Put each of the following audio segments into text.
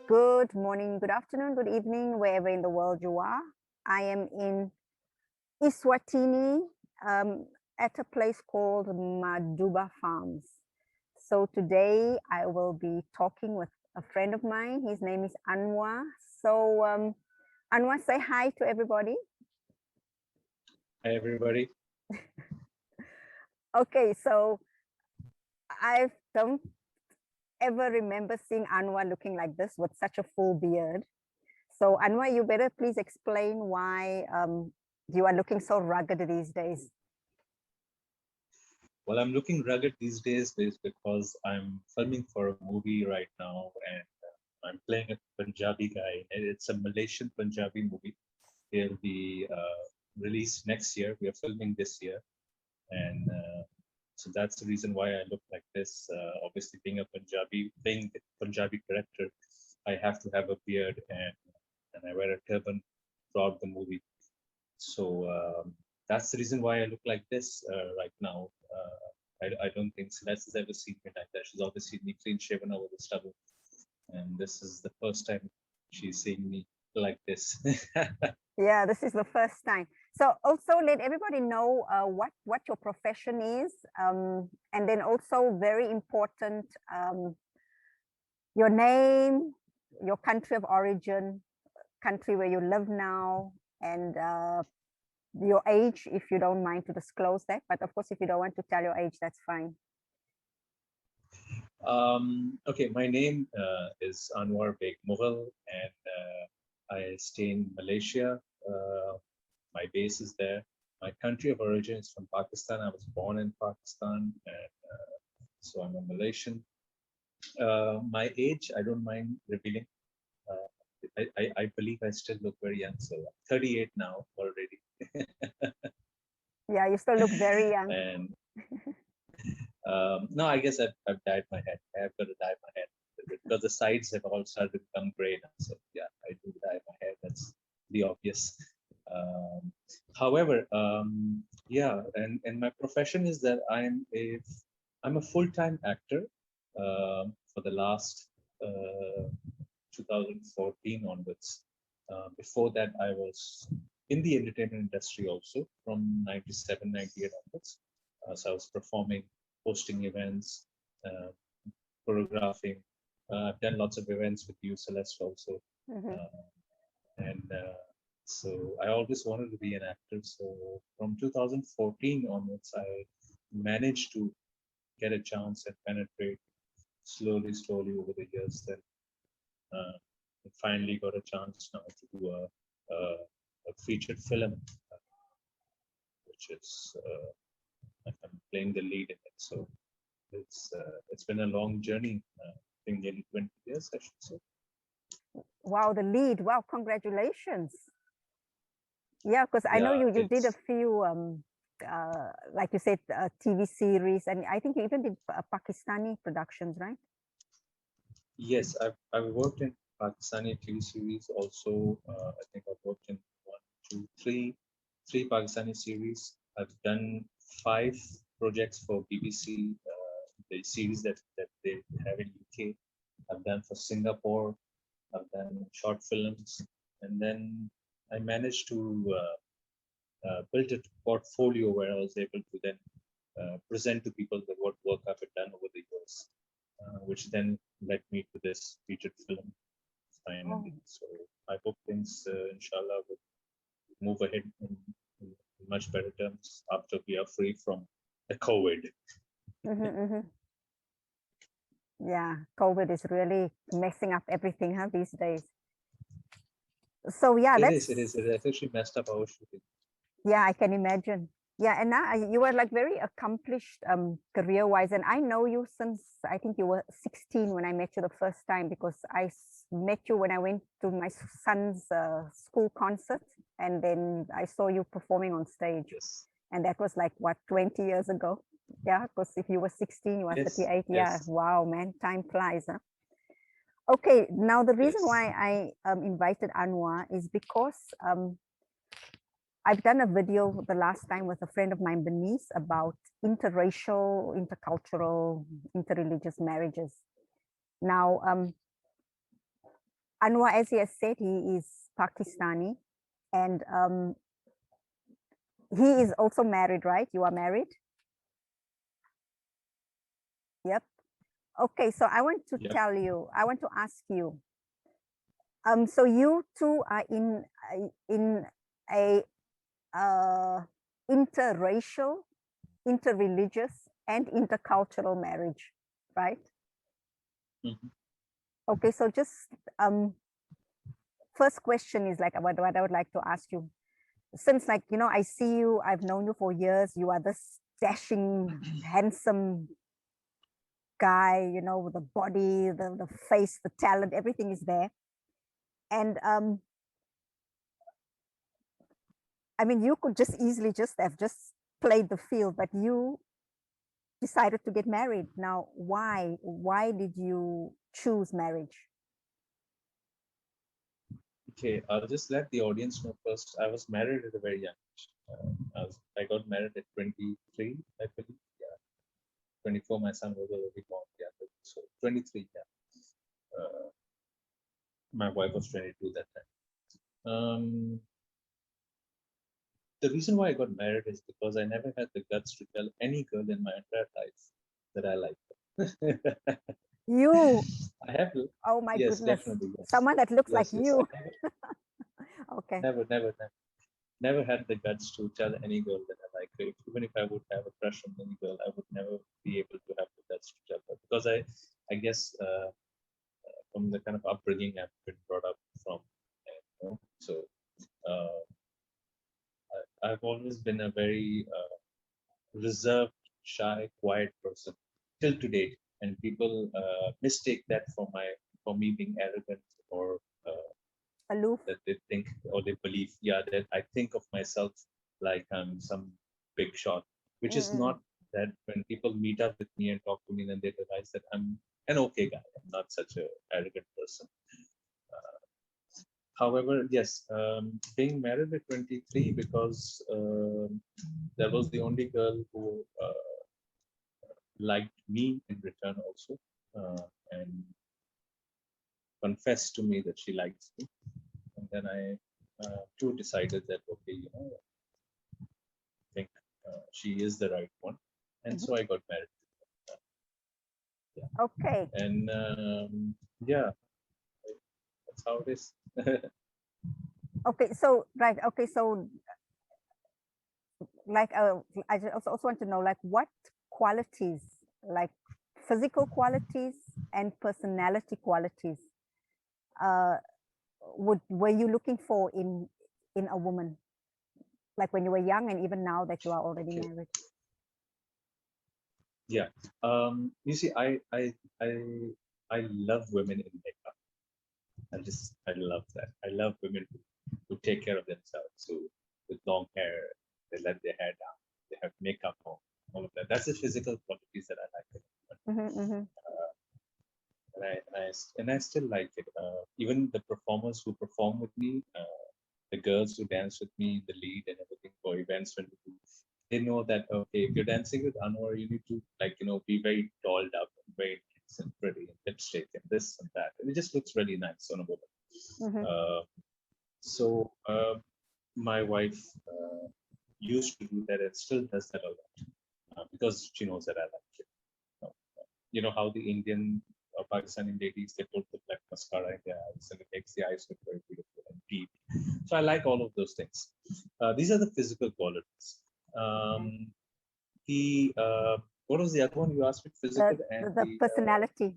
Good morning, good afternoon, good evening, wherever in the world you are. I am in Eswatini at a place called Maduba Farms. So today I will be talking with a friend of mine. His name is Anwaar. So Anwaar, say hi to everybody. Hi, everybody. Okay, so I don't ever remember seeing Anwaar looking like this with such a full beard. So Anwaar, you better please explain why you are looking so rugged these days. Well, I'm looking rugged these days because I'm filming for a movie right now, and I'm playing a Punjabi guy. It's a Malaysian Punjabi movie. It'll be released next year. We are filming this year, and so that's the reason why I look like this. Obviously, being a Punjabi, playing the Punjabi character, I have to have a beard, and I wear a turban throughout the movie. So that's the reason why I look like this right now. I don't think Celeste has ever seen me like that. She's always seen me clean shaven over the stubble, and this is the first time she's seeing me like this. Yeah, this is the first time. So also let everybody know what your profession is, and then also very important, your name, your country of origin, country where you live now, and your age, if you don't mind to disclose that. But of course, if you don't want to tell your age, that's fine. Okay, my name is Anwar Moghal, and I stay in Malaysia. My base is there. My country of origin is from Pakistan. I was born in Pakistan, and so I'm a Malaysian. My age, I don't mind revealing. I believe I still look very young, so I'm 38 now already. Yeah, you still look very young. And no, I guess I've dyed my hair. I have got to dye my hair because the sides have all started to become gray now. So yeah, I do dye my hair. That's the obvious. However, yeah, and my profession is that I'm a full-time actor for the last 2014 onwards. Before that, I was in the entertainment industry also from 97, 98 onwards. So I was performing, hosting events, choreographing. I've done lots of events with you, Celeste, also. And so I always wanted to be an actor. So from 2014 onwards, I managed to get a chance and penetrate slowly over the years. Then I finally got a chance now to do a featured film, which is I'm playing the lead in it. So it's been a long journey. I think nearly 20 years, I should say. Wow, the lead! Wow, congratulations! Yeah, because I know you did a few, like you said, TV series, and I think you even did Pakistani productions, right? Yes, I've worked in Pakistani TV series also. I think I've worked in 1, 2, 3 Pakistani series. I've done 5 projects for BBC, the series that they have in UK. I've done for Singapore. I've done short films, and then I managed to build a portfolio where I was able to then present to people that what work I've done over the years, which then led me to this featured film finally. So I hope things, inshallah, will move ahead in much better terms after we are free from the COVID. Yeah, COVID is really messing up everything, huh, these days. So yeah, it is. It actually messed up our shooting. Yeah, I can imagine. Yeah, and now you were like very accomplished career-wise, and I know you since I think you were 16 when I met you the first time, because I met you when I went to my son's school concert, and then I saw you performing on stage. Yes. And that was like, what, 20 years ago? Yeah, because if you were 16, you were 38. Yeah, wow, man, time flies, huh? Okay, now the reason Yes. why I invited Anwar is because I've done a video the last time with a friend of mine, Bernice, about interracial, intercultural, interreligious marriages. Now, Anwar, as he has said, he is Pakistani, and he is also married, right? You are married? Yep. Okay, so I want to Yep. tell you, I want to ask you, so you two are in a interracial, interreligious, and intercultural marriage, right? Mhm. Okay, so just first question is like what I would like to ask you. Since like, you know, I see you, I've known you for years, you are this dashing, handsome guy, you know, with the body, the face, the talent, everything is there. And I mean, you could just easily just have just played the field, but you decided to get married. Now, why? Why did you choose marriage? Okay, I'll just let the audience know first. I was married at a very young age. I got married at 23, I believe. Yeah, 24. My son was already born. Yeah, so 23. Yeah, uh, my wife was 22 that time. The reason why I got married is because I never had the guts to tell any girl in my entire life that I like her. You, I have to. oh my Yes, goodness, definitely. Yes, someone that looks like yes, yes. I you. never, Okay. never had the guts to tell any girl that I like her. Even if I would have a crush on any girl, I would never be able to have the guts to tell her because I guess from the kind of upbringing I've been brought up from, so uh, I've always been a very reserved, shy, quiet person till to date, and people mistake that for me being arrogant or Aloof. that they think or they believe, yeah, that I think of myself like I'm some big shot, which is Mm-mm. not that. When people meet up with me and talk to me, then they realize that I'm an okay guy. I'm not such a arrogant person. However, yes, being married at 23 because that was the only girl who liked me in return also, and confessed to me that she likes me. And then I too decided that, okay, I think she is the right one. And Mhm. so I got married. Yeah. Okay. And yeah, that's how it is. Okay. So right. Okay. So like, I also want to know like what qualities, like physical qualities and personality qualities, uh, were you looking for in a woman, like when you were young and even now that you are already Okay. married? Yeah. You see, I love women in makeup. I love that. I love women who take care of themselves, who with long hair, they let their hair down, they have makeup on, all of that. That's the physical qualities that I like in a woman. Mm-hmm, mm-hmm. And I still like it. Even the performers who perform with me, the girls who dance with me, the lead and everything for events when we do, they know that okay, if you're dancing with Anwar, you need to be very dolled up and very nice and pretty and lipstick and this and that. And it just looks really nice on a woman. Mm-hmm. Uh, so my wife used to do that and still does that a lot because she knows that I like it. Uh, You know how the Indian or Pakistani ladies, they put the black mascara in their eyes and it makes the eyes look very beautiful and deep. So I like all of those things. These are the physical qualities. Okay. The what was the other one you asked me? Physical and The the personality.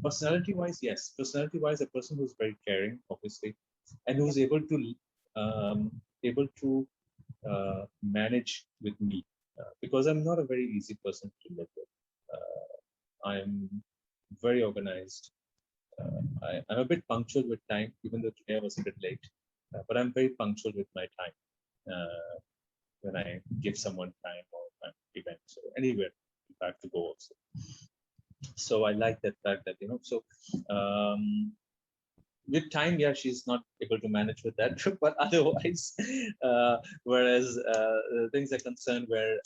personality wise, yes. Personality wise, a person who's very caring, obviously, and who's Yep. able to manage with me because I'm not a very easy person to live with. I'm very organized. I'm a bit punctual with time, even though today I was a bit late. But I'm very punctual with my time when I give someone time or time event. So anywhere if I have to go also. So I like that fact that, so um, with time, yeah, she's not able to manage with that, but otherwise, whereas things are concerned where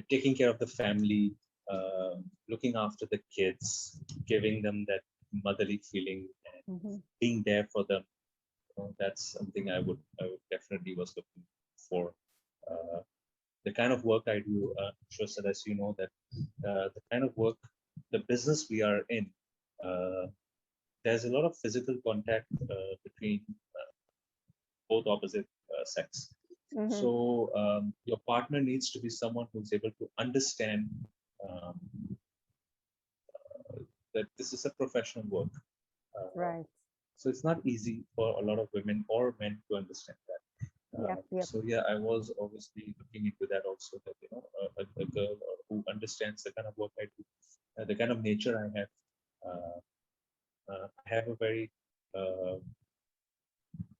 taking care of the family, looking after the kids, giving them that motherly feeling, and being there for them, that's something I would definitely was looking for. Uh, the kind of work I do, sure, so as you know that the kind of work, the business we are in, uh, there's a lot of physical contact between both opposite sex. So your partner needs to be someone who's able to understand um, that this is a professional work. Right. So it's not easy for a lot of women or men to understand that. Yep. So yeah, I was obviously looking into that also. That a girl who understands the kind of work I do, the kind of nature I have. I have a very uh,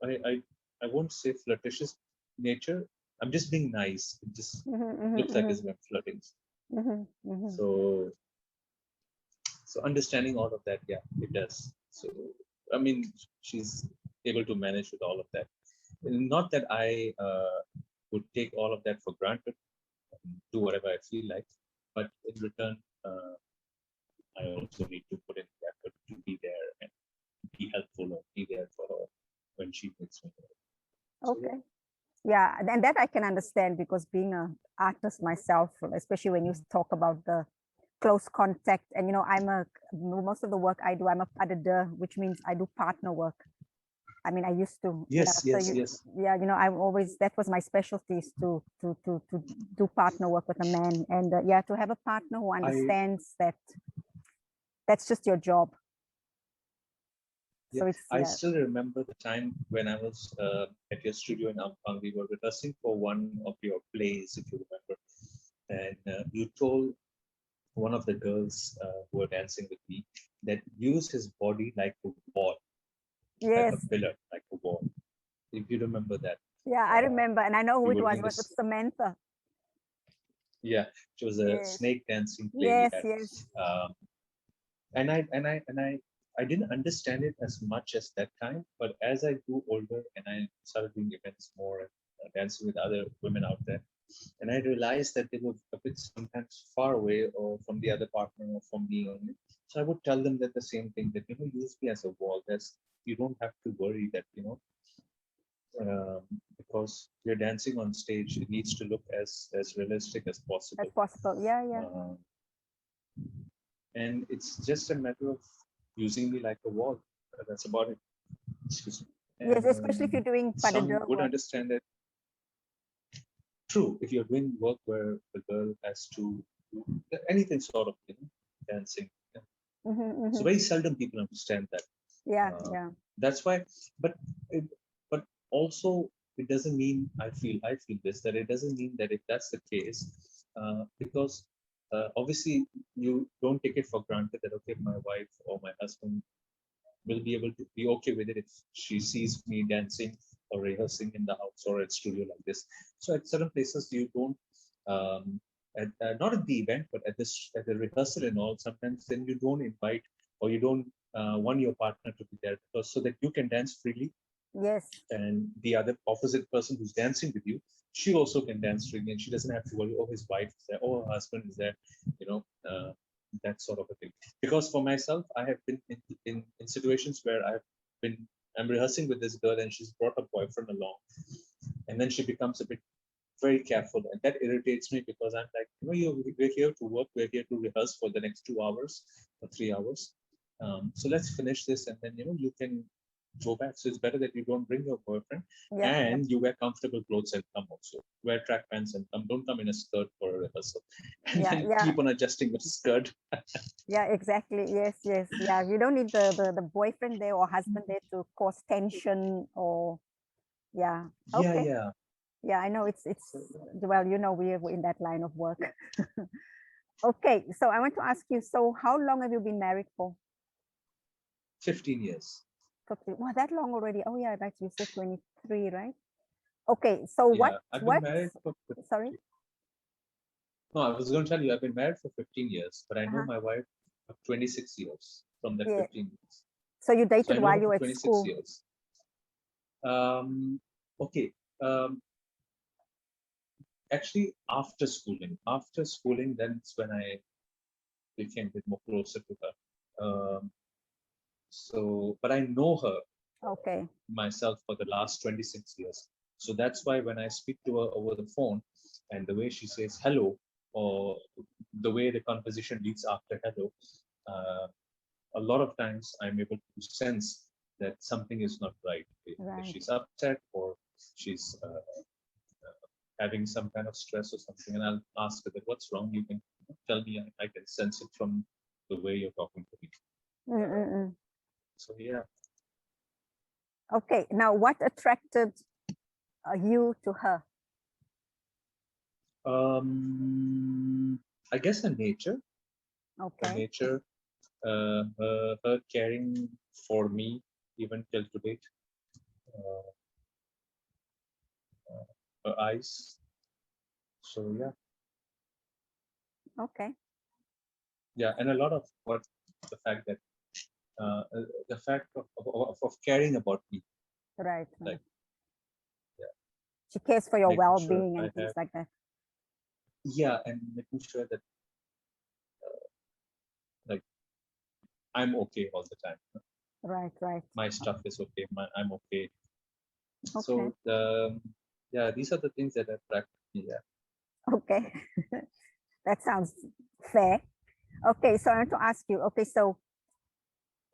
I won't say flirtatious nature. I'm just being nice. It just looks like as if I'm flirting. So understanding all of that, yeah, it does. So I mean, she's able to manage with all of that. Not that I would take all of that for granted, do whatever I feel like, but in return, I also need to put in the effort to be there and be helpful or be there for her when she needs me. So, Okay. Yeah, and that I can understand because being an artist myself, especially when you talk about the close contact, and most of the work I do, I'm a partner, which means I do partner work. I mean, I used to. yes, So yes. yeah, I'm always, that was my specialty, is to do partner work with a man, and yeah, to have a partner who understands that that's just your job. Yeah, So it's, I still remember the time when I was at your studio in Ampang. We were rehearsing for one of your plays, if you remember, and you told one of the girls who were dancing with me that use his body like a wall, like a yes, pillar, like a wall. If you remember that, yeah, I remember, and I know who we it were was. doing It was with this. Samantha. Yeah, it was a Yes, snake dancing play we yes, had, yes. um, and I didn't understand it as much as that time. But as I grew older and I started doing events more and dancing with other women out there, and I realized that they were a bit sometimes far away or from the other partner or from me only. So I would tell them that the same thing, that use me as a wall. That's, you don't have to worry that because you're dancing on stage, it needs to look as realistic as possible. As possible. Yeah, yeah. And it's just a matter of using me like a wall. That's about it. Excuse me. Yes, especially if you're doing Some padador would work. understand that. True, if you're doing work where the girl has to do anything sort of dancing, so very seldom people understand that. Yeah, yeah. That's why, but but also it doesn't mean I feel this, that it doesn't mean that if that's the case, because obviously you don't take it for granted that okay, my wife or my husband will be able to be okay with it if she sees me dancing or rehearsing in the house or at studio like this. So at certain places you don't not at the event but at the rehearsal and all, sometimes then you don't invite or you don't want your partner to be there because so that you can dance freely. Yes. And the other opposite person who's dancing with you, she also can dance freely and she doesn't have to worry, oh, his wife is there, oh, her husband is there, that sort of a thing. Because for myself, I have been in situations where I'm rehearsing with this girl and she's brought a boyfriend along, and then she becomes a bit very careful, and that irritates me because I'm like, we're here to work, we're here to rehearse for the next 2 hours or 3 hours. So let's finish this, and then you can go back. So it's better that you don't bring your boyfriend, and you wear comfortable clothes and come also. Wear track pants and come. Don't come in a skirt for a rehearsal, and then keep on adjusting your skirt. Yeah, exactly. Yes, yes. Yeah, you don't need the boyfriend there or husband there to cause tension or yeah. Okay. Yeah, I know it's well, we're in that line of work. Okay, so I want to ask you, so how long have you been married for? 15 years. 15. Wow, that long already. Oh yeah, right. You said 23, right? Okay, so I've been married for sorry? No, I was going to tell you, I've been married for 15 years, but I know Uh-huh. my wife for 26 years from that Yeah. 15 years. So you So I dated know while her you for were at 26 school. years. Okay. Actually, after schooling, that's when I became a bit more closer to her. But I know her Okay. myself for the last 26 years. So that's why when I speak to her over the phone and the way she says hello, or the way the conversation leads after hello, uh, a lot of times I'm able to sense that something is not right. Either Right. she's upset or she's having some kind of stress or something, and I'll ask her that what's wrong. You can tell me. I can sense it from the way you're talking to me. Mm-mm-mm. So yeah. Okay. Now, what attracted you to her? I guess her nature, Okay. her caring for me even till today, uh, her eyes. So yeah, Okay. yeah, and a lot of what the fact that the fact of caring about me, Right. like yeah, She cares for your making sure well-being I and things have like that. yeah, and making sure that like I'm okay all the time. Right. Right. My stuff is okay. I'm okay. Okay. So yeah, these are the things that attract me. Yeah. Okay. That sounds fair. Okay. So I want to ask you. Okay. So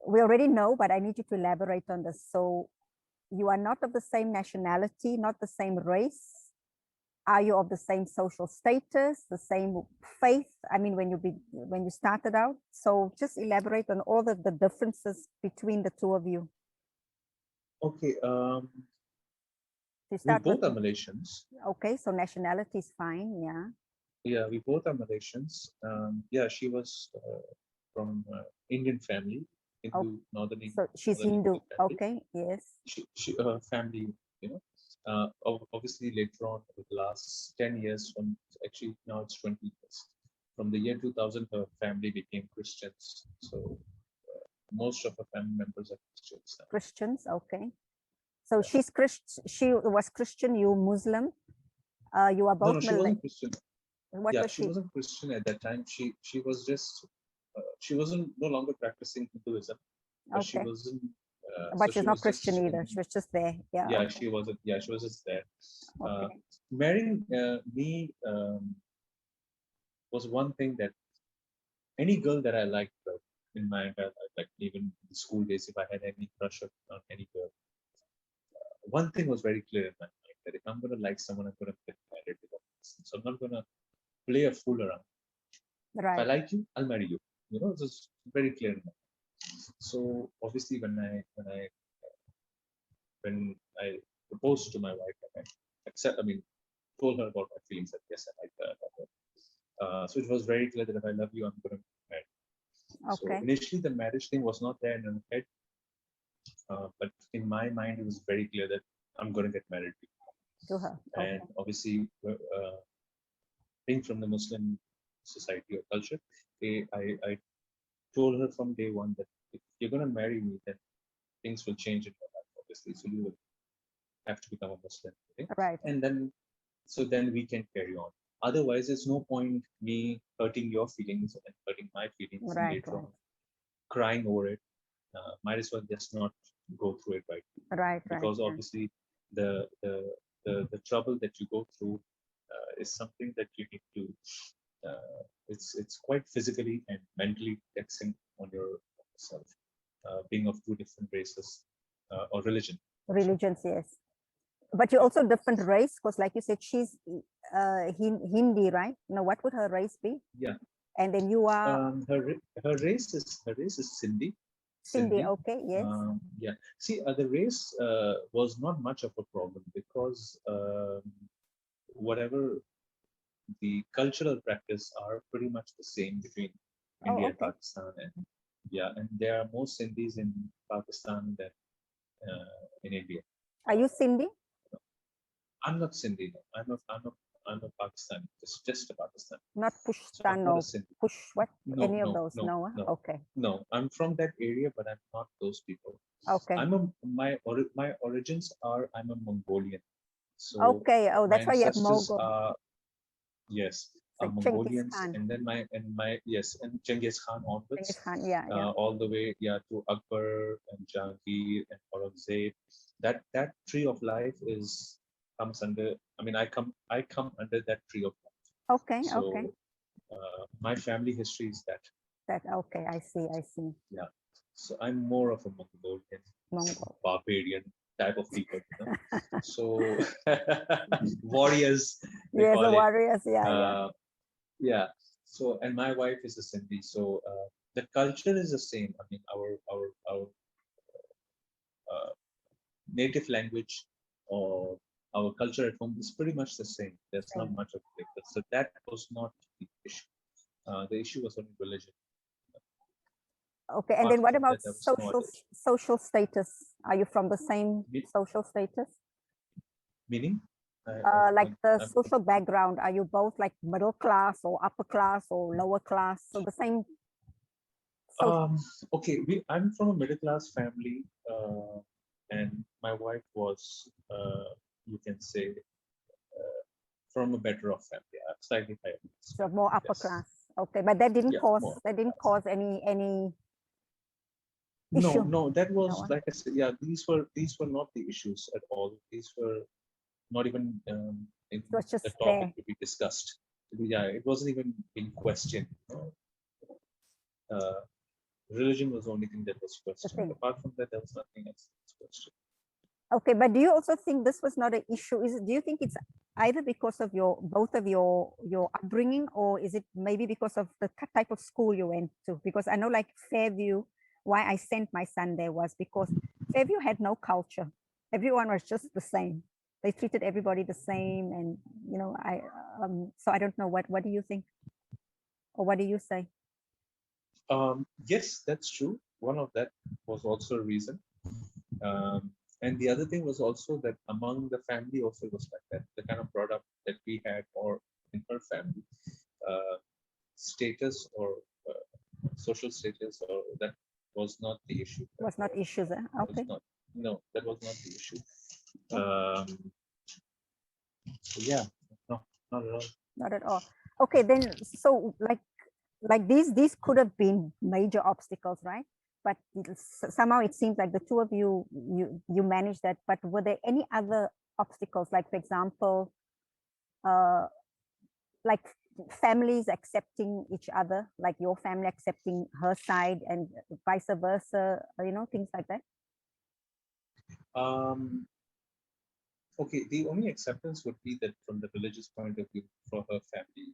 we already know, but I need you to elaborate on this. So you are not of the same nationality, not the same race. Are you of the same social status, the same faith? I mean, when you started out. So just elaborate on all the differences between the two of you. Okay. To We start with, both are Malaysians. okay, so nationality is fine, yeah. Yeah, we both are Malaysians. Yeah, she was from Indian family, Oh, Hindu, so she's northern Hindu. Hindu family. Okay, yes. Her family, you know, obviously later on, over the last 10 years, from actually now it's 20 years. From the year 2000, her family became Christians. So most of her family members are Christians now. Christians, okay. So Yeah. she's Christian. She was Christian. You Muslim. You are No, both no, she Malay. wasn't Christian. What Yeah, was she she? wasn't Christian at that time. She was just she wasn't no longer practicing Hinduism, but she Okay, wasn't. So but she's she not was Christian just either. She was just there. Yeah. yeah, Okay. she wasn't. Yeah, she was just there. Okay. Marrying me was one thing that any girl that I liked in my entire life, like even in school days, if I had any crush on any girl, one thing was very clear in my mind that if I'm going to like someone, I'm going to get married to that person. So I'm not going to play a fool around. If I Right. like you, I'll marry you. You know, it's very clear in my mind. So obviously, when I proposed to my wife, I mean, told her about my feelings that yes, I like her. So it was very clear that if I love you, I'm going to marry. So Okay. initially, the marriage thing was not there in her head, but in my mind, it was very clear that I'm going to get married. To her. And Okay. obviously, being from the Muslim society or culture, I told her from day one that if you're going to marry me, then things will change in your life, obviously. So you will have to become a Muslim. Okay? Right. And then we can carry on. Otherwise, there's no point me hurting your feelings and hurting my feelings and Right. later Right. on crying over it. Might as well just not go through it right Right. Right. because Yeah. obviously the the the trouble that you go through is something that you need to it's quite physically and mentally taxing on yourself, being of two different races or religion also. Religions, yes. But you're Yeah. also different race, because like you said, she's Hindi, right? No, what would her race be? Yeah. And then you are Her race is Sindhi. Sindhi, Sindhi. okay, yes. Yeah. See, the race was not much of a problem because whatever the cultural practice are pretty much the same between Oh, India and okay. Pakistan, and yeah, and there are more Sindhis in Pakistan than in India. Are you Sindhi? I'm not Sindhi. No. I'm not. I'm a Pakistani, just a Pakistani. Not So I'm Pushtan not a or Sindhi. Push what? No, Any of no, those? no, No. no, Okay. no. I'm from that area, but I'm not those people. Okay. My origins are I'm a Mongolian. So Okay. Oh, my that's why you have ancestors Mughal. are, yes, It's are like Genghis Mongolians, Khan. and then my yes, and Genghis Khan Genghis onwards, Khan. Yeah. all the way, yeah, to Akbar and Jahangir and Aurangzeb. That tree of life is comes under. I mean, I come under that tree of life. Okay. Okay. So my family history is that. That okay. I see. I see. Yeah. So I'm more of a Mongolian, Mongol. barbarian type of people, you know. So warriors, they Yes, the call it. warriors. Yeah. Yeah. So, and my wife is a Sindhi. So the culture is the same. I mean, our uh, native language or our culture at home is pretty much the same. There's not Same. much of a difference. So that was not the issue. The issue was only religion. Okay. And Apart then what from about that, there was no other issue. social status? Are you from the same Me- social status? Meaning, Like the I'm social background, are you both like middle class or upper class or lower class? So the same social. Okay, I'm from a middle class family, and my wife was, you can say, from a better off family, slightly higher class So family. more upper Yes, class. Okay, but that didn't yeah, cause more that didn't cause any No, issue. no, that was No. like I said, yeah, these were not the issues at all. These were not even in It was the just topic there. to be discussed. Yeah, it wasn't even in question. Uh, Religion was the only thing that was The questioned. thing. Apart from that, there was nothing else that was questioned. Okay, but do you also think this was not an issue? Do you think it's either because of both of your upbringing, or is it maybe because of the type of school you went to? Because I know like Fairview, why I sent my son there was because Fairview had no culture. Everyone was just the same. They treated everybody the same, and so I don't know what do you think, or what do you say? Yes, that's true. One of that was also a reason. And the other thing was also that among the family also was like that. The kind of brought up that we had, or in her family, uh, status or social status, or that was not the issue. Was not issues, eh? Was Okay. not. No, that was not the issue. So yeah, no, not at all. Not at all. Okay, then so like these could have been major obstacles, right? But somehow it seems like the two of you managed that. But were there any other obstacles, like for example, uh, like families accepting each other, like your family accepting her side and vice versa, things like that? Um, okay, the only acceptance would be that from the religious point of view for her family,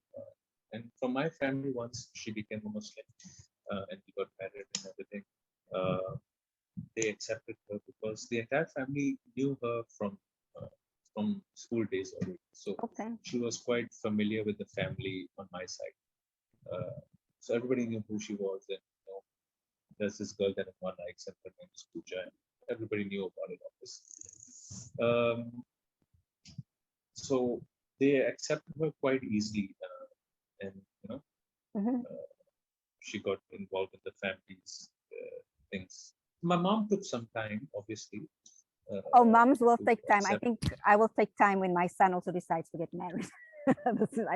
and from my family once she became a Muslim, and we got married and everything. Uh, they accepted her because the entire family knew her from school days already. So Okay. she was quite familiar with the family on my side. So everybody knew who she was, and there's this girl that Anwaar likes, and her name is Pooja, and everybody knew about it, obviously. So they accepted her quite easily, and Mhm. she got involved in the family's things. My mom took some time, obviously. Oh, moms will To take time. I accept. think I will take time when my son also decides to get married.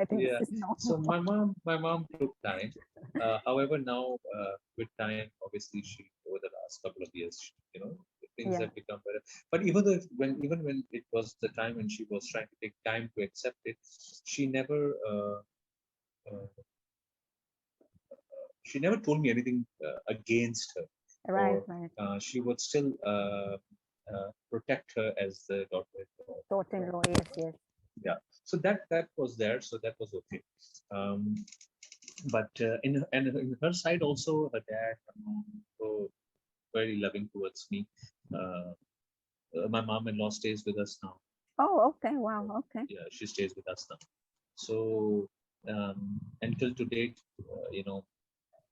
I think Yeah. this is So normal. my mom took time. However, now with time, obviously, she over the last couple of years, things Yeah. have become better. But even when it was the time when she was trying to take time to accept it, she never uh, she never told me anything against her, Right, or right. she would still protect her as the daughter-in-law. Daughter-in-law, yes, yes. Yeah, so that was there, so that was okay. um, but in her side also, her dad, were very loving towards me. uh, my mom-in-law stays with us now. Oh, okay. Wow. Okay. Yeah, she stays with us now. So until to date,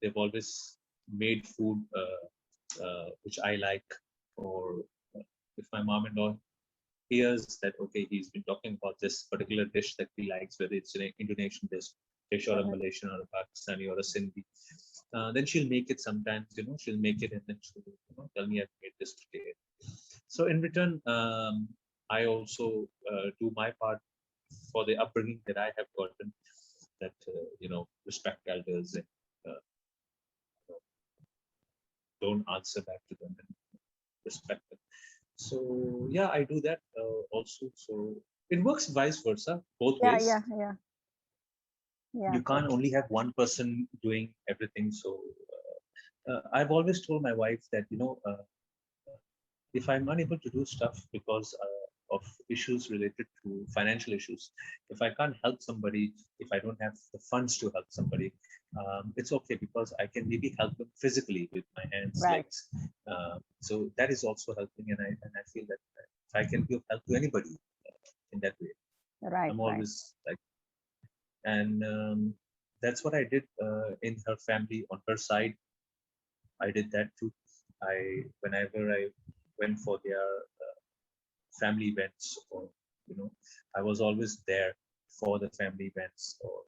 they've always made food which I like, or if my mom-in-law hears that, okay, he's been talking about this particular dish that he likes, whether it's an Indonesian dish or a Malaysian or a Pakistani or a Sindhi, then she'll make it sometimes, she'll make it and then she'll, tell me I've made this today. So in return, I also do my part for the upbringing that I have gotten, that, respect elders and don't answer back to them and respect them. So yeah, I do that also. So it works vice versa, both ways. Yeah. You can't only have one person doing everything. So I've always told my wife that, if I'm unable to do stuff because of issues related to financial issues, if I can't help somebody, if I don't have the funds to help somebody, it's okay, because I can maybe help them physically with my hands, legs. So that is also helping, and I feel that if I can give help to anybody in that way, I'm always like, and that's what I did in her family on her side. I did that too. Whenever I went for their family events, or I was always there for the family events, or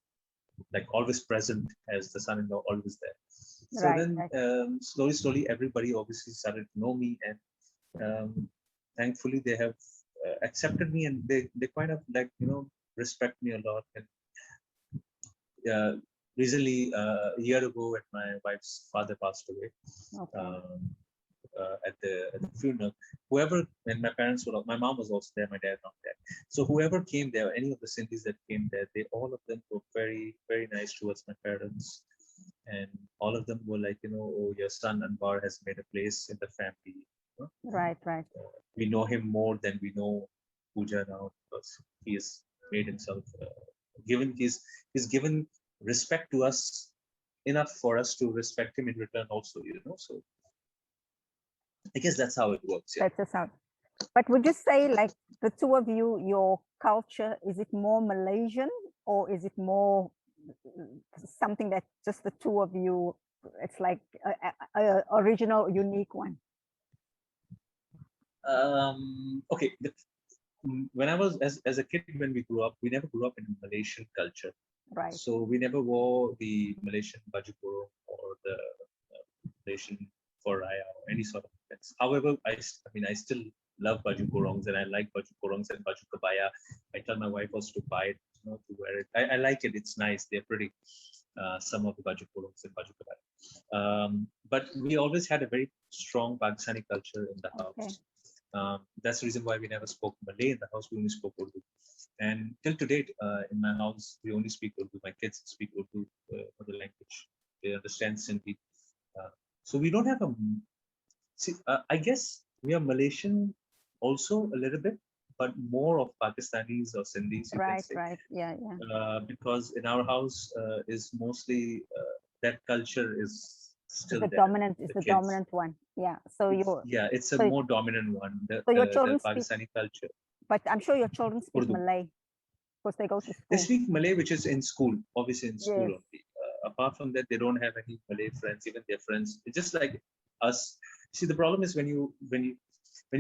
like always present as the son-in-law, always there. So then slowly everybody obviously started to know me, and thankfully they have accepted me, and they kind of like respect me a lot. And recently, a year ago, when my wife's father passed away, at the funeral, whoever, and my parents were, my mom was also there, my dad not there. So whoever came there, any of the Sindhis that came there, all of them were very, very nice towards my parents, and all of them were like, oh, your son Anwaar has made a place in the family. Right. We know him more than we know Pooja now, because he has made himself he's given respect to us enough for us to respect him in return also, so I guess that's how it works. That's just how. But would you say, like, the two of you, your culture, is it more Malaysian, or is it more something that just the two of you, it's like a original, unique one? Okay. When I was as a kid, when we grew up, we never grew up in a Malaysian culture. Right. So we never wore the Malaysian baju kurung or the Malaysian foraya or any sort of things. However, I still love baju kurongs, and I like baju kurongs and baju kabaya. I tell my wife also to buy it, to wear it. I like it. It's nice. They're pretty. Some of the baju kurongs and baju kabaya. But we always had a very strong Pakistani culture in the house. That's the reason why we never spoke Malay in the house. We only spoke Urdu. And till to date, in my house, we only speak Urdu. My kids speak Urdu, the language. They understand Sindhi. So we don't have I guess we are Malaysian also a little bit, but more of Pakistanis or Sindhis, you can say. Right. Yeah. Because in our house is mostly that culture is still the dominant one. Yeah. So it's a more dominant one. So your children the Pakistani culture. But I'm sure your children speak Urdu. Malay, because they go to school. They speak Malay, which is in school, obviously in school only. Apart from that, they don't have any Malay friends. Even their friends, it's just like us. See, the problem is when you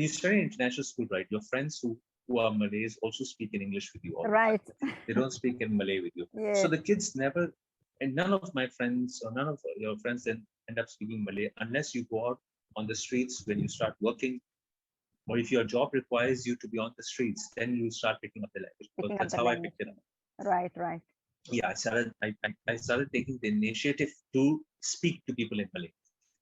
study in international school, right? Your friends who are Malays also speak in English with you all right. the time. They don't speak in Malay with you. So the kids never, and none of my friends or none of your friends then end up speaking Malay unless you go out on the streets when you start working, or if your job requires you to be on the streets, then you start picking up the language. Because that's how I picked it up. Right. Yeah, I started taking the initiative to speak to people in Malay.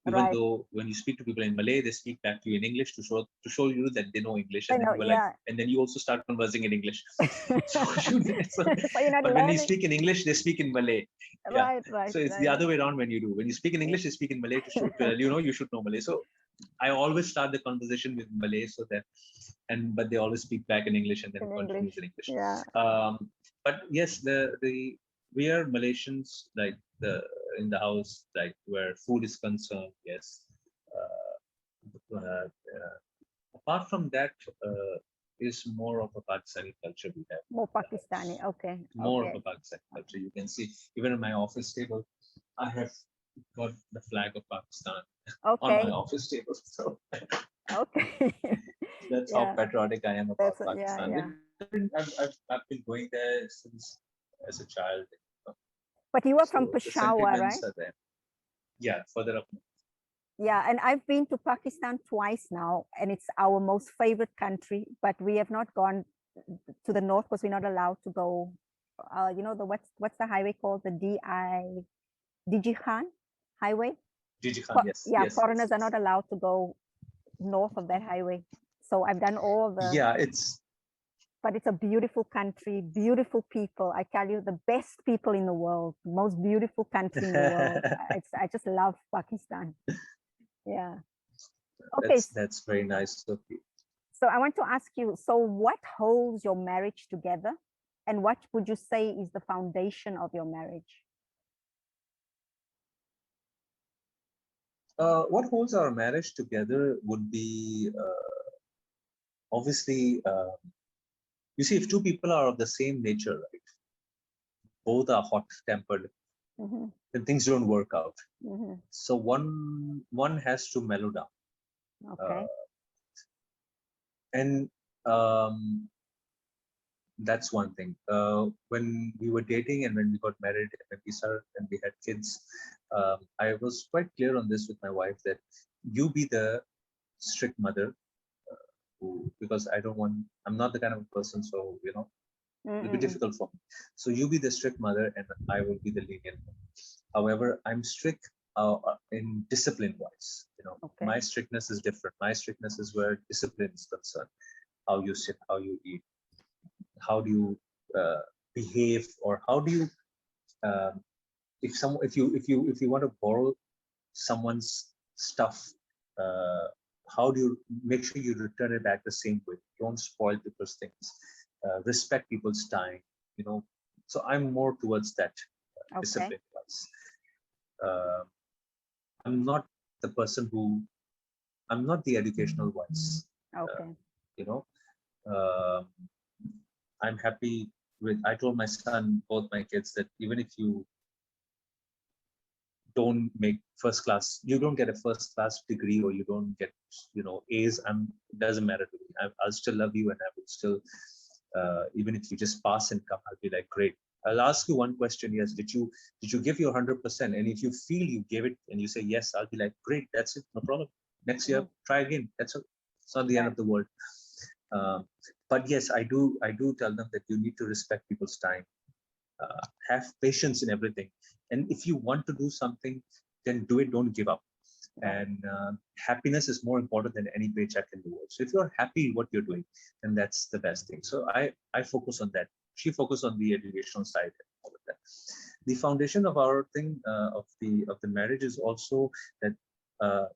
Even though when you speak to people in Malay, they speak back to you in English to show you that they know English, and then you also start conversing in English. But when you speak in English, they speak in Malay. Right. So it's the other way around when you do. When you speak in English, you speak in Malay to show you should know Malay. So I always start the conversation with Malay, but they always speak back in English and then continue in English. Yeah. But yes, we are Malaysians, like in the house, like where food is concerned. Yes. Apart from that, is more of a Pakistani culture we have. More Pakistani, okay. More of a Pakistani culture. You can see even on my office table, I have got the flag of Pakistan on my office table. So. Okay. That's how Yeah, patriotic I am about that's yeah, Pakistan. yeah. I've been going there since as a child. But you are from So the Peshawar, right? sentiments are there. Yeah, further up. Yeah, and I've been to Pakistan twice now, and it's our most favorite country, but we have not gone to the north because we're not allowed to go. You know, the what's the highway called? The DG Khan highway. Gigi Khan, yes, Yeah, yes, yes, foreigners are yes. not allowed to go north of that highway. So I've done all the, Yeah, it's but it's a beautiful country, beautiful people. I tell you, the best people in the world, most beautiful country in the world. I just love Pakistan. Yeah. Okay. that's very nice of you. So I want to ask you, so what holds your marriage together? And what would you say is the foundation of your marriage? What holds our marriage together would be obviously, you see, if two people are of the same nature, right, both are hot-tempered, Mm-hmm. then things don't work out. Mm-hmm. So one has to mellow down. Okay. And that's one thing. When we were dating and when we got married and when we had kids, I was quite clear on this with my wife that you be the strict mother, because I'm not the kind of person, so it'll be difficult for me. So you be the strict mother and I will be the lenient one. However, I'm strict in discipline wise. Okay. My strictness is different. My strictness is where discipline is concerned. How you sit, how you eat, how do you behave, or how do you if you want to borrow someone's stuff, how do you make sure you return it back the same way? Don't spoil people's things. Respect people's time. So I'm more towards that discipline wise. I'm not the person who I'm not the educational wise. Okay. I'm happy with. I told my son, both my kids, that even if you don't make first class, you don't get a first class degree, or you don't get A's. It doesn't matter to me. I'll still love you, and I will still even if you just pass and come, I'll be like, great. I'll ask you one question. Yes, did you give your 100%? And if you feel you gave it and you say yes, I'll be like, great, that's it, no problem. Next year, try again. It's not the end of the world. But yes, I do tell them that you need to respect people's time, have patience in everything, and if you want to do something, then do it. Don't give up. And happiness is more important than any paycheck in the world. So if you're happy what you're doing, then that's the best thing. So I focus on that. She focused on the educational side and all of that. The foundation of our thing, of the marriage, is also that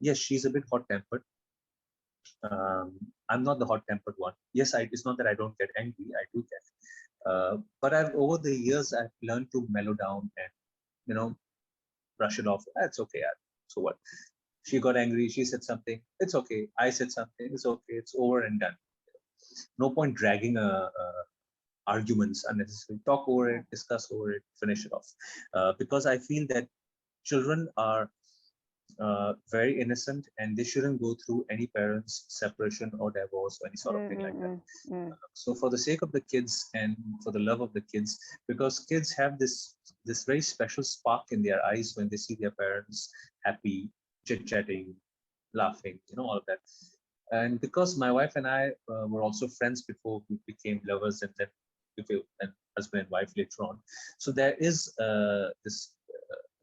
yes, she's a bit hot-tempered. I'm not the hot-tempered one. Yes, it's not that I don't get angry. I do get. But over the years, I've learned to mellow down and brush it off. That's okay. So what? She got angry. She said something. It's okay. I said something. It's okay. It's over and done. No point dragging arguments unnecessarily. Talk over it, discuss over it, finish it off. Because I feel that children are very innocent, and they shouldn't go through any parents' separation or divorce or any sort of thing like that. So for the sake of the kids and for the love of the kids, because kids have this very special spark in their eyes when they see their parents happy, chit-chatting, laughing, all of that. And because my wife and I were also friends before we became lovers, and then and husband and wife later on, so there is this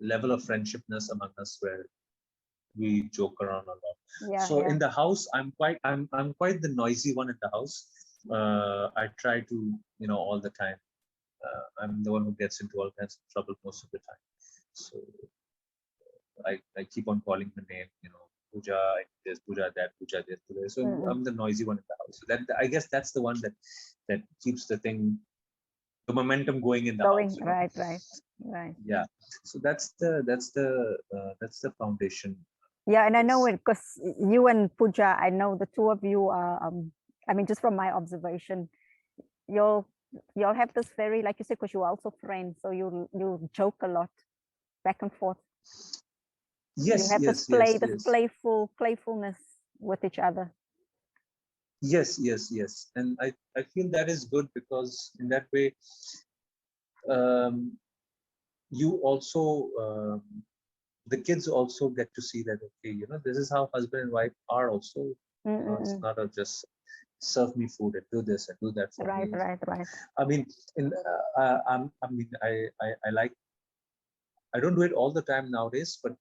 level of friendshipness among us where we joke around a lot. So in the house, I'm quite the noisy one in the house. I try to all the time. I'm the one who gets into all kinds of trouble most of the time. So I keep on calling her name, Puja, this, Puja, that, Puja, this, Puja. So I'm the noisy one in the house. So that, I guess that's the one that keeps the momentum going in the house. Right. Yeah. So that's the foundation. Yeah, and I know it because you and Puja, I know the two of you are. I mean, just from my observation, you'll have this very, like you said, because you're also friends, so you joke a lot, back and forth. Yes, you have yes, this yes. playfulness with each other. Yes, yes, yes. And I feel that is good because in that way, um, you also, the kids also get to see that, okay, this is how husband and wife are also. It's Mm-mm. not just serve me food and do this and do that for Right, me. right, right. I mean, I mean, I like, I don't do it all the time nowadays, but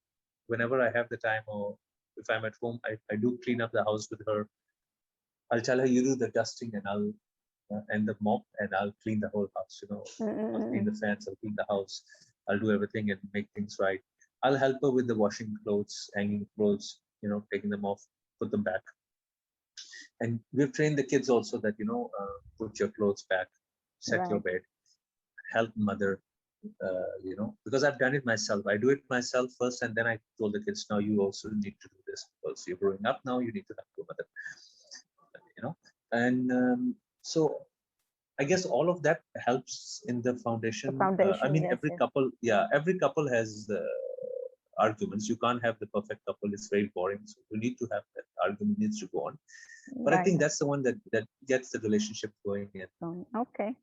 whenever I have the time or if I'm at home, I do clean up the house with her. I'll tell her, you do the dusting and I'll and the mop and I'll clean the whole house. I'll clean Mm-mm. the fence, I'll clean the house, I'll do everything and make things right. I'll help her with the washing clothes, hanging clothes, taking them off, put them back. And we've trained the kids also that, put your clothes back, set your Right. bed, help mother, because I've done it myself. I do it myself first, and then I told the kids, now you also need to do this because you're growing up now. You need to help your mother, And so I guess all of that helps in the The foundation. I foundation, mean, yes, every yes. couple, yeah, every couple has arguments. You can't have the perfect couple; it's very boring. So you need to have that argument needs to go on. But I Right. think that's the one that gets the relationship going. And Okay.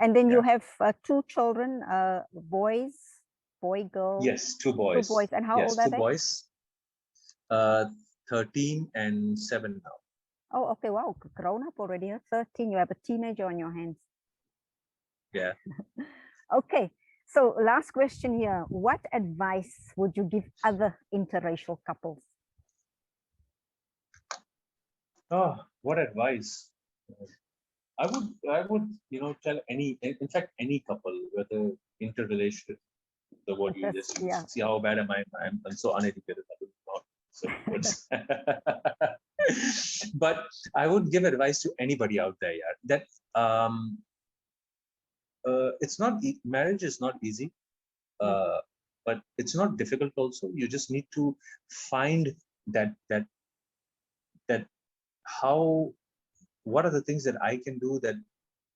And then you yeah, have two children, boys, boy, girl, yes, two two boys. boys. And how Yes, old are two they? boys. Uh, 13 and 7 now. Oh, okay. Wow. Grown up already. Huh? 13. You have a teenager on your hands. Yeah. Okay. So last question here. What advice would you give other interracial couples? Oh, what advice? I would, tell in fact, any couple, whether interrelation, the word you Just, just yeah. used. See how bad am I? I'm so uneducated. I don't know certain words. But I would give advice to anybody out there, yeah, that it's not marriage is not easy, Mhm. but it's not difficult also. You just need to find that that that how what are the things that I can do that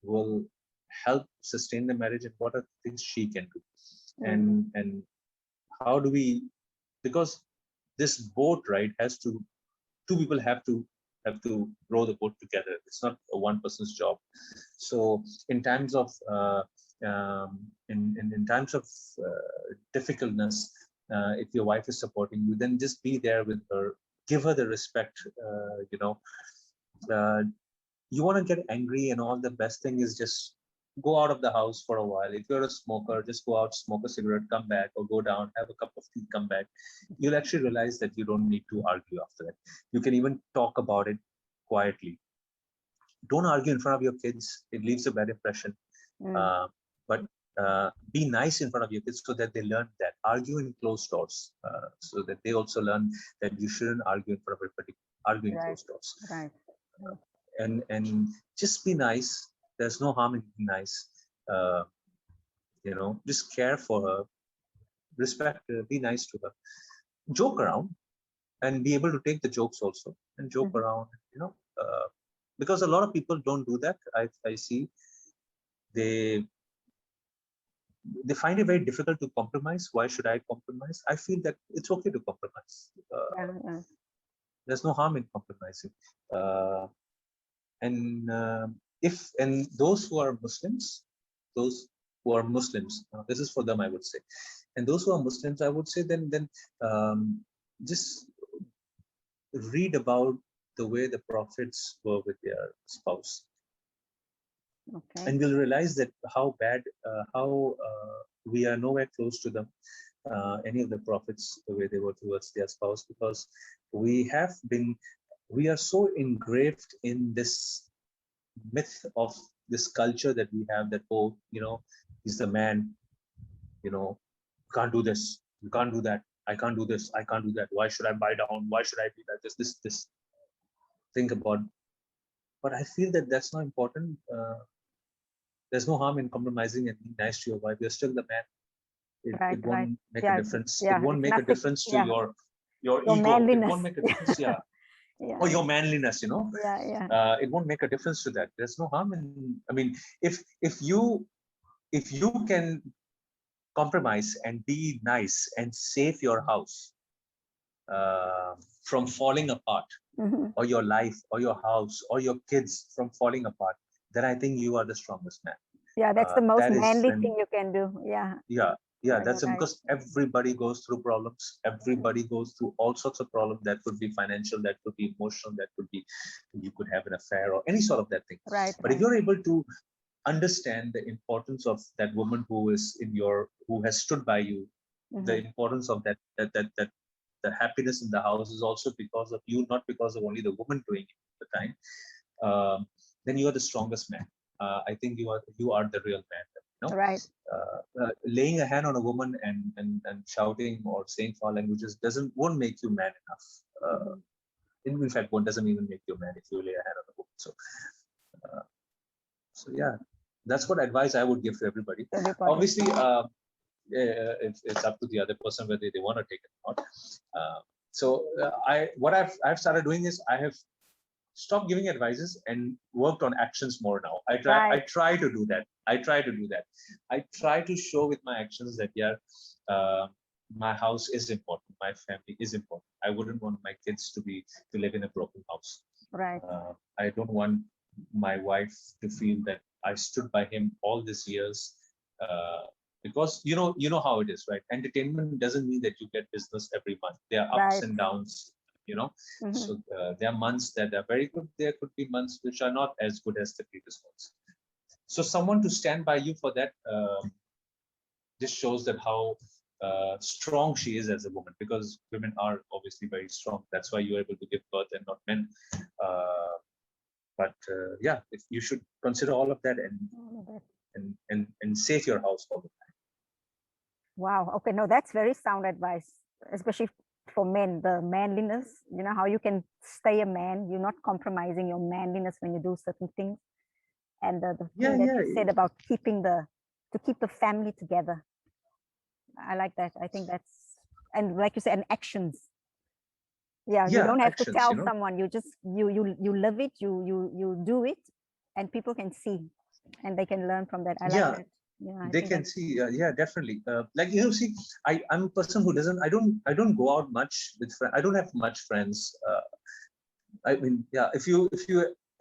will help sustain the marriage, and what are the things she can do, Mhm. and how do we, because this boat ride has to, two people have to row the boat together. It's not a one person's job. So in times of in times of difficultness, if your wife is supporting you, then just be there with her, give her the respect. Uh, you want to get angry and all, the best thing is just go out of the house for a while. If you're a smoker, just go out, smoke a cigarette, come back, or go down, have a cup of tea, come back. You'll actually realize that you don't need to argue after that. You can even talk about it quietly. Don't argue in front of your kids. It leaves a bad impression. Mm. But be nice in front of your kids so that they learn that. Argue in closed doors, so that they also learn that you shouldn't argue in front of everybody. Argue in Right. closed doors. Right. Right. And just be nice. There's no harm in being nice. Uh, just care for her, respect her, be nice to her, joke around, and be able to take the jokes also and joke Mhm. around. Because a lot of people don't do that. I see they they find it very difficult to compromise. Why should I compromise? I feel that it's okay to compromise. Yeah, yeah. There's no harm in compromising. Uh, and if those who are Muslims, those who are Muslims, this is for them, I would say. And those who are Muslims, I would say, then just read about the way the prophets were with their spouse, Okay. and we'll realize that how we are nowhere close to them, any of the prophets, the way they were towards their spouse, because we are so engraved in this myth of this culture that we have, that, oh, he's the man, you can't do this, you can't do that, I can't do this, I can't do that, why should I buy down, why should I be like this think about. But I feel that that's not important. There's no harm in compromising and being nice to your wife. You're still the man. Right. It Right. won't make a Yeah. difference. It Yeah. won't It's make a nothing. difference to Yeah. your Your ego. It won't manliness. make a difference. Yeah. Or Yeah. your manliness. Yeah. Yeah. It won't make a difference to that. There's no harm in. I mean, if you can compromise and be nice and save your house, from falling apart, or your life, or your house, or your kids from falling apart, then I think you are the strongest man. Yeah, that's the most That is manly when, thing you can do. Yeah. yeah, that's Right. because everybody goes through problems. Everybody goes through all sorts of problems. That could be financial, that could be emotional, that could be, you could have an affair or any sort of that thing. Right. But if you're able to understand the importance of that woman who is in your, who has stood by you, the importance of that the happiness in the house is also because of you, not because of only the woman doing it at the time. Then you are the strongest man. I think you are the real man. You know? Right. Laying a hand on a woman and shouting or saying foul languages won't make you man enough. In fact, one doesn't even make you a man if you lay a hand on a woman. So yeah, that's what advice I would give to everybody. Obviously, it's up to the other person whether they want to take it or not. What I've started doing is I have stopped giving advices and worked on actions more now. I try to do that. I try to show with my actions that my house is important, my family is important. I wouldn't want my kids to live in a broken house. Right. I don't want my wife to feel that I stood by him all these years. Because you know how it is, right? Entertainment doesn't mean that you get business every month. There are ups and downs, So there are months that are very good. There could be months which are not as good as the previous ones. So someone to stand by you for that, this shows that how strong she is as a woman, because women are obviously very strong. That's why you're able to give birth and not men. But yeah, if you should consider all of that and save your house all the time. Wow. Okay. No, that's very sound advice, especially for men. The manliness, how you can stay a man. You're not compromising your manliness when you do certain things. And the thing that you said about to keep the family together. I like that. I think that's, and like you said, and actions. Yeah, you don't have actions, to tell someone. You just you live it. You do it, and people can see, and they can learn from that. I like that. Yeah, they can see. Yeah, definitely. Like see, I'm a person who doesn't. I don't go out much with friends. I don't have much friends. I mean, yeah. If you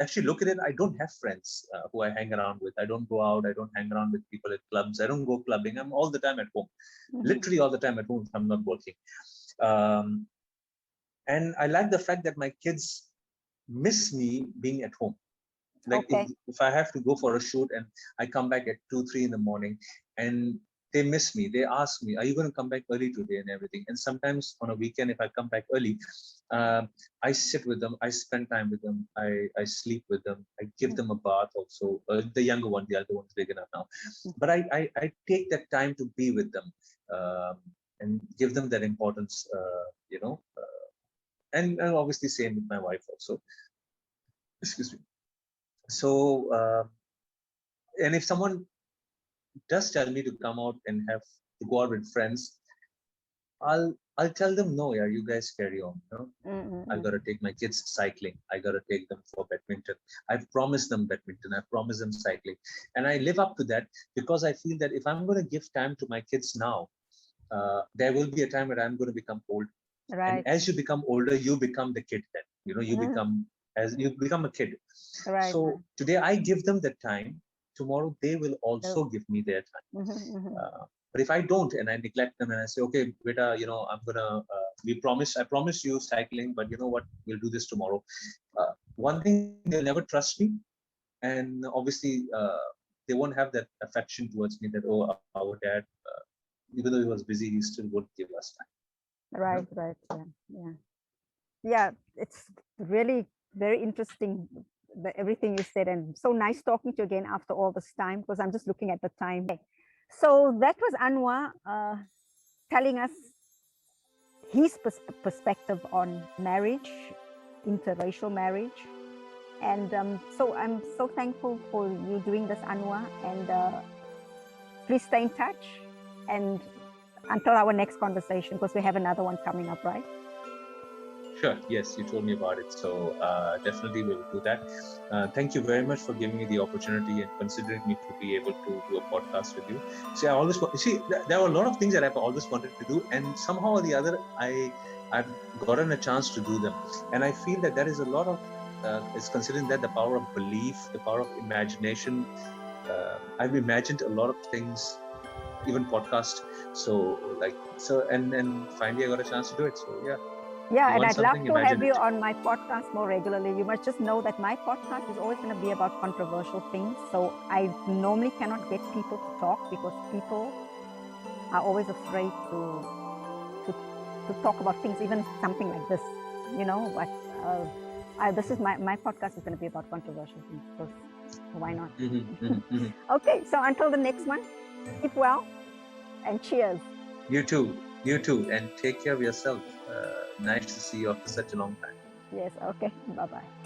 actually look at it, I don't have friends who I hang around with. I don't go out. I don't hang around with people at clubs. I don't go clubbing. I'm all the time at home, literally all the time at home if I'm not working. And I like the fact that my kids miss me being at home. Like if I have to go for a shoot and I come back at 2-3 in the morning and they miss me, they ask me, are you going to come back early today and everything? And sometimes on a weekend, if I come back early, I sit with them, I spend time with them, I sleep with them, I give them a bath also. The younger one, the other one's big enough now. But I take that time to be with them and give them that importance, and obviously same with my wife also. Excuse me. So, and if someone does tell me to come out and have to go out with friends, I'll tell them, no, yeah, you guys carry on. I gotta take my kids cycling. I gotta take them for badminton. I've promised them badminton. I've promised them cycling, and I live up to that because I feel that if I'm going to give time to my kids now, there will be a time when I'm going to become old. Right. And as you become older, you become the kid. Then you become a kid. Right. So today I give them the time. Tomorrow they will also give me their time. But if I don't and I neglect them and I say, okay, Reda, I'm gonna. I promise you cycling, but you know what? We'll do this tomorrow. One thing, they'll never trust me, and obviously they won't have that affection towards me. That our dad, even though he was busy, he still would give us time. Right, right, yeah. It's really very interesting, everything you said, and so nice talking to you again after all this time, because I'm just looking at the time. So that was Anwaar telling us his perspective on marriage, interracial marriage, and so I'm so thankful for you doing this, Anwaar, and please stay in touch and until our next conversation, because we have another one coming up, right? Sure. Yes, you told me about it. So definitely we'll do that. Thank you very much for giving me the opportunity and considering me to be able to do a podcast with you. See, there are a lot of things that I've always wanted to do, and somehow or the other, I've gotten a chance to do them. And I feel that is a lot of, it's considering that the power of belief, the power of imagination. I've imagined a lot of things, even podcast. And finally I got a chance to do it. So yeah. Yeah, You and want I'd love something, to have imagine you it. on my podcast more regularly. You must just know that my podcast is always going to be about controversial things. So I normally cannot get people to talk because people are always afraid to talk about things, even something like this, you know. But this is my podcast is going to be about controversial things. Because why not? Okay, so until the next one, keep well and cheers. You too, and take care of yourself. Nice to see you after such a long time. Yes, okay, bye-bye.